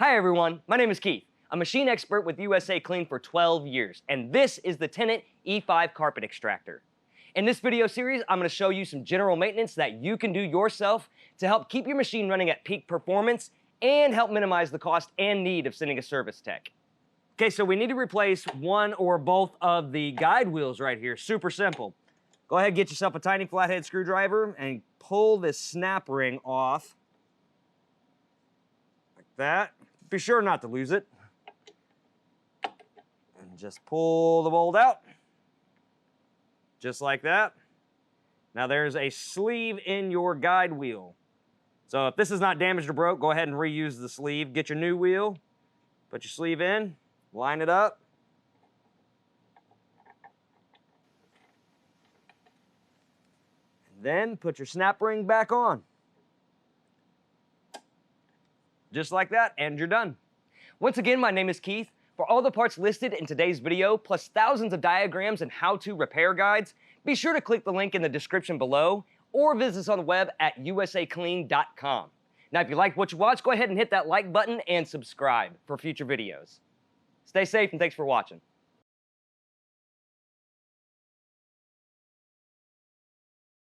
Hi everyone, my name is Keith. I'm a machine expert with USACLEAN for 12 years, and this is the Tennant E5 carpet extractor. In this video series, I'm going to show you some general maintenance that you can do yourself to help keep your machine running at peak performance and help minimize the cost and need of sending a service tech. Okay, so we need to replace one or both of the guide wheels right here. Super simple. Go ahead, get yourself a tiny flathead screwdriver and pull this snap ring off like that. Be sure not to lose it. And just pull the bolt out. Just like that. Now there's a sleeve in your guide wheel. So if this is not damaged or broke, go ahead and reuse the sleeve. Get your new wheel, put your sleeve in, line it up. And then put your snap ring back on. Just like that, and you're done. Once again, my name is Keith. For all the parts listed in today's video, plus thousands of diagrams and how-to repair guides, be sure to click the link in the description below or visit us on the web at USACLEAN.com. Now, if you liked what you watched, go ahead and hit that like button and subscribe for future videos. Stay safe and thanks for watching.